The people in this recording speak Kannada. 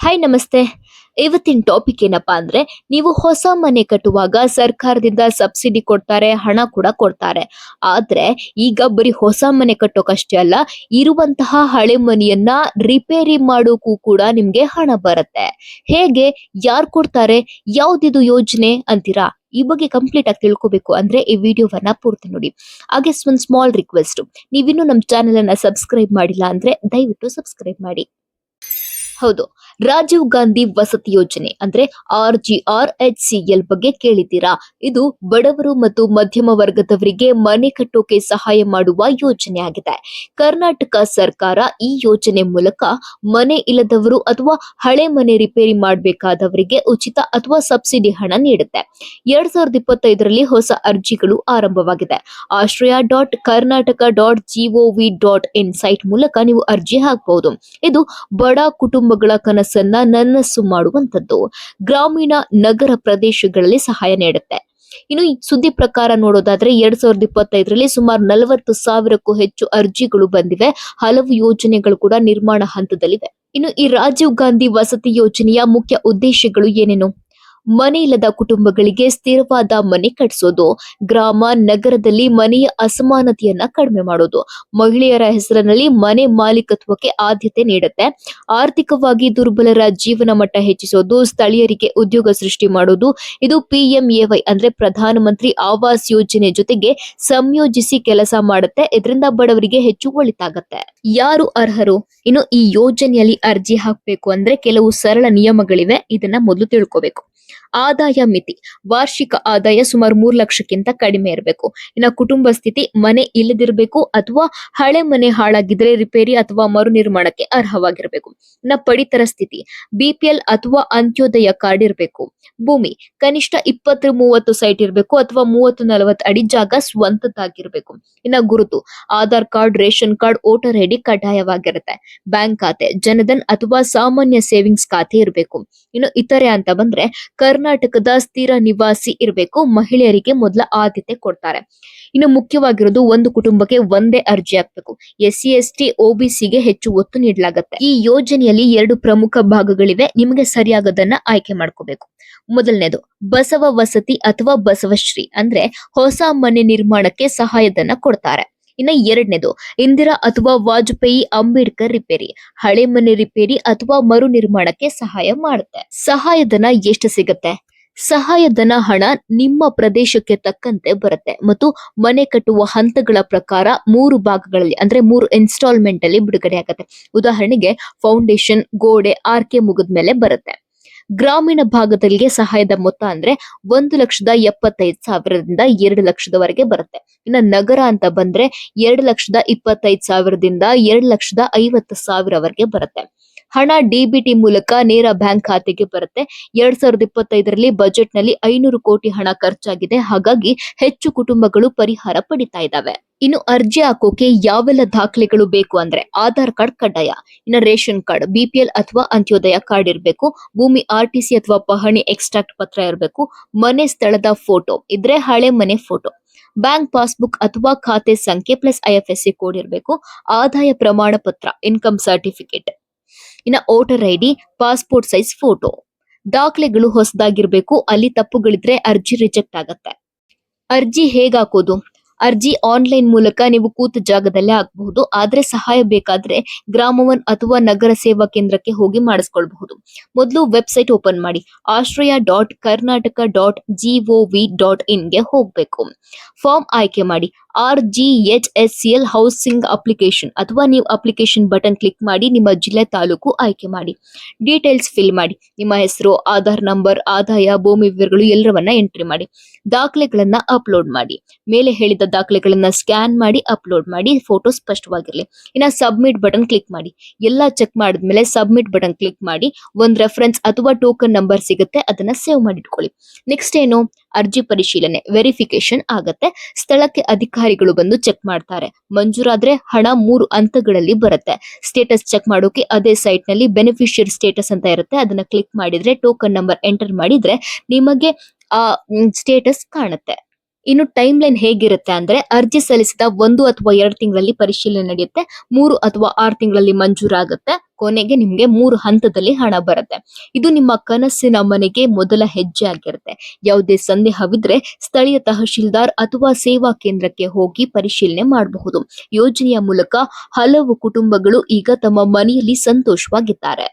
ಹಾಯ್ ನಮಸ್ತೆ. ಇವತ್ತಿನ ಟಾಪಿಕ್ ಏನಪ್ಪಾ ಅಂದ್ರೆ ನೀವು ಹೊಸ ಮನೆ ಕಟ್ಟುವಾಗ ಸರ್ಕಾರದಿಂದ ಸಬ್ಸಿಡಿ ಕೊಡ್ತಾರೆ, ಹಣ ಕೂಡ ಕೊಡ್ತಾರೆ. ಆದ್ರೆ ಈಗ ಬರೀ ಹೊಸ ಮನೆ ಕಟ್ಟೋಕಷ್ಟೇ ಅಲ್ಲ, ಇರುವಂತಹ ಹಳೆ ಮನೆಯನ್ನ ರಿಪೇರಿ ಮಾಡೋಕು ಕೂಡ ನಿಮ್ಗೆ ಹಣ ಬರುತ್ತೆ. ಹೇಗೆ, ಯಾರು ಕೊಡ್ತಾರೆ, ಯಾವ್ದಿದು ಯೋಜನೆ ಅಂತೀರಾ? ಈ ಬಗ್ಗೆ ಕಂಪ್ಲೀಟ್ ಆಗಿ ತಿಳ್ಕೊಬೇಕು ಅಂದ್ರೆ ಈ ವಿಡಿಯೋವನ್ನ ಪೂರ್ತಿ ನೋಡಿ. ಹಾಗೆ ಒಂದು ಸ್ಮಾಲ್ ರಿಕ್ವೆಸ್ಟ್, ನೀವಿನ್ನು ನಮ್ಮ ಚಾನೆಲ್ ಅನ್ನ ಸಬ್ಸ್ಕ್ರೈಬ್ ಮಾಡಿಲ್ಲ ಅಂದ್ರೆ ದಯವಿಟ್ಟು ಸಬ್ಸ್ಕ್ರೈಬ್ ಮಾಡಿ. ಹೌದು, ರಾಜೀವ್ ಗಾಂಧಿ ವಸತಿ ಯೋಜನೆ ಅಂದ್ರೆ RGRHCL ಬಗ್ಗೆ ಕೇಳಿದ್ದೀರಾ? ಇದು ಬಡವರು ಮತ್ತು ಮಧ್ಯಮ ವರ್ಗದವರಿಗೆ ಮನೆ ಕಟ್ಟೋಕೆ ಸಹಾಯ ಮಾಡುವ ಯೋಜನೆ ಆಗಿದೆ. ಕರ್ನಾಟಕ ಸರ್ಕಾರ ಈ ಯೋಜನೆ ಮೂಲಕ ಮನೆ ಇಲ್ಲದವರು ಅಥವಾ ಹಳೆ ಮನೆ ರಿಪೇರಿ ಮಾಡಬೇಕಾದವರಿಗೆ ಉಚಿತ ಅಥವಾ ಸಬ್ಸಿಡಿ ಹಣ ನೀಡುತ್ತೆ. 2025ರಲ್ಲಿ ಹೊಸ ಅರ್ಜಿಗಳು ಆರಂಭವಾಗಿದೆ. ಆಶ್ರಯ.ಕರ್ನಾಟಕ.gov.in ಸೈಟ್ ಮೂಲಕ ನೀವು ಅರ್ಜಿ ಹಾಕಬಹುದು. ಇದು ಬಡ ಕುಟುಂಬಗಳ ಕನಸನ್ನ ನನಸು ಮಾಡುವಂತದ್ದು. ಗ್ರಾಮೀಣ ನಗರ ಪ್ರದೇಶಗಳಲ್ಲಿ ಸಹಾಯ ನೀಡುತ್ತೆ. ಇನ್ನು ಈ ಸುದ್ದಿ ಪ್ರಕಾರ ನೋಡೋದಾದ್ರೆ 2025ರಲ್ಲಿ ಸುಮಾರು 40,000ಕ್ಕೂ ಹೆಚ್ಚು ಅರ್ಜಿಗಳು ಬಂದಿವೆ. ಹಲವು ಯೋಜನೆಗಳು ಕೂಡ ನಿರ್ಮಾಣ ಹಂತದಲ್ಲಿವೆ. ಇನ್ನು ಈ ರಾಜೀವ್ ಗಾಂಧಿ ವಸತಿ ಯೋಜನೆಯ ಮುಖ್ಯ ಉದ್ದೇಶಗಳು ಏನೇನು? ಮನೆ ಇಲ್ಲದ ಕುಟುಂಬಗಳಿಗೆ ಸ್ಥಿರವಾದ ಮನೆ ಕಟ್ಟಿಸೋದು, ಗ್ರಾಮ ನಗರದಲ್ಲಿ ಮನೆಯ ಅಸಮಾನತೆಯನ್ನ ಕಡಿಮೆ ಮಾಡೋದು, ಮಹಿಳೆಯರ ಹೆಸರಿನಲ್ಲಿ ಮನೆ ಮಾಲೀಕತ್ವಕ್ಕೆ ಆದ್ಯತೆ ನೀಡುತ್ತೆ, ಆರ್ಥಿಕವಾಗಿ ದುರ್ಬಲರ ಜೀವನ ಮಟ್ಟ ಹೆಚ್ಚಿಸೋದು, ಸ್ಥಳೀಯರಿಗೆ ಉದ್ಯೋಗ ಸೃಷ್ಟಿ ಮಾಡೋದು. ಇದು PMAY ಅಂದ್ರೆ ಪ್ರಧಾನಮಂತ್ರಿ ಆವಾಸ್ ಯೋಜನೆ ಜೊತೆಗೆ ಸಂಯೋಜಿಸಿ ಕೆಲಸ ಮಾಡುತ್ತೆ. ಇದರಿಂದ ಬಡವರಿಗೆ ಹೆಚ್ಚು ಒಳಿತಾಗತ್ತೆ. ಯಾರು ಅರ್ಹರು? ಇನ್ನು ಈ ಯೋಜನೆಯಲ್ಲಿ ಅರ್ಜಿ ಹಾಕಬೇಕು ಅಂದ್ರೆ ಕೆಲವು ಸರಳ ನಿಯಮಗಳಿವೆ. ಇದನ್ನ ಮೊದಲು ತಿಳ್ಕೋಬೇಕು. ಆದಾಯ ಮಿತಿ: ವಾರ್ಷಿಕ ಆದಾಯ ಸುಮಾರು 3 ಲಕ್ಷಕ್ಕಿಂತ ಕಡಿಮೆ ಇರಬೇಕು. ಇನ್ನು ಕುಟುಂಬ ಸ್ಥಿತಿ: ಮನೆ ಇಲ್ಲದಿರಬೇಕು ಅಥವಾ ಹಳೆ ಮನೆ ಹಾಳಾಗಿದ್ರೆ ರಿಪೇರಿ ಅಥವಾ ಮರು ನಿರ್ಮಾಣಕ್ಕೆ ಅರ್ಹವಾಗಿರಬೇಕು. ಇನ್ನು ಪಡಿತರ ಸ್ಥಿತಿ: BPL ಅಥವಾ ಅಂತ್ಯೋದಯ ಕಾರ್ಡ್ ಇರಬೇಕು. ಭೂಮಿ: ಕನಿಷ್ಠ 20-30 ಸೈಟ್ ಇರಬೇಕು ಅಥವಾ 30-40 ಅಡಿ ಜಾಗ ಸ್ವಂತದ್ದಾಗಿರ್ಬೇಕು. ಇನ್ನು ಗುರುತು: Aadhaar card, ration card, voter ID ಕಡ್ಡಾಯವಾಗಿರುತ್ತೆ. ಬ್ಯಾಂಕ್ ಖಾತೆ: ಜನಧನ್ ಅಥವಾ ಸಾಮಾನ್ಯ ಸೇವಿಂಗ್ಸ್ ಖಾತೆ ಇರಬೇಕು. ಇನ್ನು ಇತರೆ ಅಂತ ಬಂದ್ರೆ ಕರ್ನಾಟಕದ ಸ್ಥಿರ ನಿವಾಸಿ ಇರಬೇಕು. ಮಹಿಳೆಯರಿಗೆ ಮೊದಲ ಆದ್ಯತೆ ಕೊಡ್ತಾರೆ. ಇನ್ನು ಮುಖ್ಯವಾಗಿರೋದು, ಒಂದು ಕುಟುಂಬಕ್ಕೆ ಒಂದೇ ಅರ್ಜಿ ಹಾಕಬೇಕು. SC ST OBC ಗೆ ಹೆಚ್ಚು ಒತ್ತು ನೀಡಲಾಗುತ್ತೆ. ಈ ಯೋಜನೆಯಲ್ಲಿ 2 ಪ್ರಮುಖ ಭಾಗಗಳಿವೆ. ನಿಮಗೆ ಸರಿಯಾಗದನ್ನ ಆಯ್ಕೆ ಮಾಡ್ಕೋಬೇಕು. ಮೊದಲನೇದು ಬಸವ ವಸತಿ ಅಥವಾ ಬಸವಶ್ರೀ ಅಂದ್ರೆ ಹೊಸ ಮನೆ ನಿರ್ಮಾಣಕ್ಕೆ ಸಹಾಯಧನ ಕೊಡ್ತಾರೆ. ಇನ್ನು ಎರಡನೇದು ಇಂದಿರಾ ಅಥವಾ ವಾಜಪೇಯಿ ಅಂಬೇಡ್ಕರ್ ರಿಪೇರಿ, ಹಳೆ ಮನೆ ರಿಪೇರಿ ಅಥವಾ ಮರು ನಿರ್ಮಾಣಕ್ಕೆ ಸಹಾಯ ಮಾಡುತ್ತೆ. ಸಹಾಯಧನ ಎಷ್ಟು ಸಿಗುತ್ತೆ? ಸಹಾಯಧನ ಹಣ ನಿಮ್ಮ ಪ್ರದೇಶಕ್ಕೆ ತಕ್ಕಂತೆ ಬರುತ್ತೆ ಮತ್ತು ಮನೆ ಕಟ್ಟುವ ಹಂತಗಳ ಪ್ರಕಾರ 3 ಭಾಗಗಳಲ್ಲಿ ಅಂದ್ರೆ 3 ಇನ್ಸ್ಟಾಲ್ಮೆಂಟ್ ಅಲ್ಲಿ ಬಿಡುಗಡೆ ಆಗುತ್ತೆ. ಉದಾಹರಣೆಗೆ ಫೌಂಡೇಶನ್, ಗೋಡೆ, ಆರ್ಕೆ ಮುಗಿದ್ಮೇಲೆ ಬರುತ್ತೆ. ಗ್ರಾಮೀಣ ಭಾಗದಲ್ಲಿ ಸಹಾಯದ ಮೊತ್ತ ಅಂದ್ರೆ 1,75,000ದಿಂದ 2 ಲಕ್ಷದವರೆಗೆ ಬರುತ್ತೆ. ಇನ್ನು ನಗರ ಅಂತ ಬಂದ್ರೆ 2,25,000ದಿಂದ 2,50,000ವರೆಗೆ ಬರುತ್ತೆ. ಹಣ DBT ಮೂಲಕ ನೇರ ಬ್ಯಾಂಕ್ ಖಾತೆಗೆ ಬರುತ್ತೆ. 2025ರಲ್ಲಿ ಬಜೆಟ್ ನಲ್ಲಿ 500 ಕೋಟಿ ಹಣ ಖರ್ಚಾಗಿದೆ. ಹಾಗಾಗಿ ಹೆಚ್ಚು ಕುಟುಂಬಗಳು ಪರಿಹಾರ ಪಡಿತಾ ಇದ್ದಾವೆ. ಇನ್ನು ಅರ್ಜಿ ಹಾಕೋಕೆ ಯಾವೆಲ್ಲ ದಾಖಲೆಗಳು ಬೇಕು ಅಂದ್ರೆ ಆಧಾರ್ ಕಾರ್ಡ್ ಕಡ್ಡಾಯ. ಇನ್ನು ರೇಷನ್ ಕಾರ್ಡ್, BPL ಅಥವಾ ಅಂತ್ಯೋದಯ ಕಾರ್ಡ್ ಇರಬೇಕು. ಭೂಮಿ RTC ಅಥವಾ ಪಹಣಿ ಎಕ್ಸ್ಟ್ರಾಕ್ಟ್ ಪತ್ರ ಇರಬೇಕು. ಮನೆ ಸ್ಥಳದ ಫೋಟೋ ಇದ್ರೆ ಹಳೆ ಮನೆ ಫೋಟೋ. ಬ್ಯಾಂಕ್ ಪಾಸ್ಬುಕ್ ಅಥವಾ ಖಾತೆ ಸಂಖ್ಯೆ ಪ್ಲಸ್ IFSC ಕೋಡ್ ಇರಬೇಕು. ಆದಾಯ ಪ್ರಮಾಣ ಪತ್ರ, ಇನ್ಕಮ್ ಸರ್ಟಿಫಿಕೇಟ್. ಇನ್ನು voter ID, passport size photo. ದಾಖಲೆಗಳು ಹೊಸದಾಗಿರ್ಬೇಕು. ಅಲ್ಲಿ ತಪ್ಪುಗಳಿದ್ರೆ ಅರ್ಜಿ ರಿಜೆಕ್ಟ್ ಆಗತ್ತೆ. ಅರ್ಜಿ ಹೇಗ್ ಹಾಕೋದು? ಅರ್ಜಿ ಆನ್ಲೈನ್ ಮೂಲಕ ನೀವು ಕೂತ ಜಾಗದಲ್ಲೇ ಹಾಕಬಹುದು. ಆದ್ರೆ ಸಹಾಯ ಬೇಕಾದ್ರೆ ಗ್ರಾಮ 1 ಅಥವಾ ನಗರ ಸೇವಾ ಕೇಂದ್ರಕ್ಕೆ ಹೋಗಿ ಮಾಡಿಸ್ಕೊಳ್ಬಹುದು. ಮೊದಲು ವೆಬ್ಸೈಟ್ ಓಪನ್ ಮಾಡಿ. ಆಶ್ರಯ.ಕರ್ನಾಟಕ.gov.in ಗೆ ಹೋಗ್ಬೇಕು. ಫಾರ್ಮ್ ಆಯ್ಕೆ ಮಾಡಿ. RGHSCL ಹೌಸಿಂಗ್ ಅಪ್ಲಿಕೇಶನ್ ಅಥವಾ ನೀವು ಅಪ್ಲಿಕೇಶನ್ ಬಟನ್ ಕ್ಲಿಕ್ ಮಾಡಿ ನಿಮ್ಮ ಜಿಲ್ಲೆ, ತಾಲೂಕು ಆಯ್ಕೆ ಮಾಡಿ. ಡೀಟೇಲ್ಸ್ ಫಿಲ್ ಮಾಡಿ. ನಿಮ್ಮ ಹೆಸರು, ಆಧಾರ್ ನಂಬರ್, ಆದಾಯ, ಭೂಮಿ ವಿವರಗಳು ಎಲ್ಲವನ್ನ ಎಂಟ್ರಿ ಮಾಡಿ. ದಾಖಲೆಗಳನ್ನ ಅಪ್ಲೋಡ್ ಮಾಡಿ. ಮೇಲೆ ಹೇಳಿದ ದಾಖಲೆಗಳನ್ನ ಸ್ಕ್ಯಾನ್ ಮಾಡಿ ಅಪ್ಲೋಡ್ ಮಾಡಿ. ಫೋಟೋ ಸ್ಪಷ್ಟವಾಗಿರ್ಲಿ. ಇನ್ನ ಸಬ್ಮಿಟ್ ಬಟನ್ ಕ್ಲಿಕ್ ಮಾಡಿ. ಎಲ್ಲ ಚೆಕ್ ಮಾಡಿದ್ಮೇಲೆ ಸಬ್ಮಿಟ್ ಬಟನ್ ಕ್ಲಿಕ್ ಮಾಡಿ. ಒಂದ್ ರೆಫರೆನ್ಸ್ ಅಥವಾ ಟೋಕನ್ ನಂಬರ್ ಸಿಗುತ್ತೆ, ಅದನ್ನ ಸೇವ್ ಮಾಡಿಟ್ಕೊಳ್ಳಿ. ನೆಕ್ಸ್ಟ್ ಏನು? ಅರ್ಜಿ ಪರಿಶೀಲನೆ, ವೆರಿಫಿಕೇಶನ್ ಆಗತ್ತೆ. ಸ್ಥಳಕ್ಕೆ ಅಧಿಕಾರಿಗಳು ಬಂದು ಚೆಕ್ ಮಾಡ್ತಾರೆ. ಮಂಜೂರಾದ್ರೆ ಹಣ 3 ಹಂತಗಳಲ್ಲಿ ಬರುತ್ತೆ. ಸ್ಟೇಟಸ್ ಚೆಕ್ ಮಾಡೋಕೆ ಅದೇ ಸೈಟ್ ನಲ್ಲಿ ಬೆನಿಫಿಷಿಯರಿ ಸ್ಟೇಟಸ್ ಅಂತ ಇರುತ್ತೆ. ಅದನ್ನ ಕ್ಲಿಕ್ ಮಾಡಿದ್ರೆ ಟೋಕನ್ ನಂಬರ್ ಎಂಟರ್ ಮಾಡಿದ್ರೆ ನಿಮಗೆ ಆ ಸ್ಟೇಟಸ್ ಕಾಣುತ್ತೆ. ಇನ್ನು ಟೈಮ್ ಲೈನ್ ಹೇಗಿರುತ್ತೆ ಅಂದ್ರೆ ಅರ್ಜಿ ಸಲ್ಲಿಸಿದ 1 ಅಥವಾ 2 ತಿಂಗಳಲ್ಲಿ ಪರಿಶೀಲನೆ ನಡೆಯುತ್ತೆ. 3 ಅಥವಾ 6 ತಿಂಗಳಲ್ಲಿ ಮಂಜೂರಾಗುತ್ತೆ. ಕೊನೆಗೆ ನಿಮ್ಗೆ 3 ಹಂತದಲ್ಲಿ ಹಣ ಬರುತ್ತೆ. ಇದು ನಿಮ್ಮ ಕನಸಿನ ಮನೆಗೆ ಮೊದಲ ಹೆಜ್ಜೆ ಆಗಿರುತ್ತೆ. ಯಾವುದೇ ಸಂದೇಹವಿದ್ರೆ ಸ್ಥಳೀಯ ತಹಶೀಲ್ದಾರ್ ಅಥವಾ ಸೇವಾ ಕೇಂದ್ರಕ್ಕೆ ಹೋಗಿ ಪರಿಶೀಲನೆ ಮಾಡಬಹುದು. ಯೋಜನೆಯ ಮೂಲಕ ಹಲವು ಕುಟುಂಬಗಳು ಈಗ ತಮ್ಮ ಮನೆಯಲ್ಲಿ ಸಂತೋಷವಾಗಿದ್ದಾರೆ.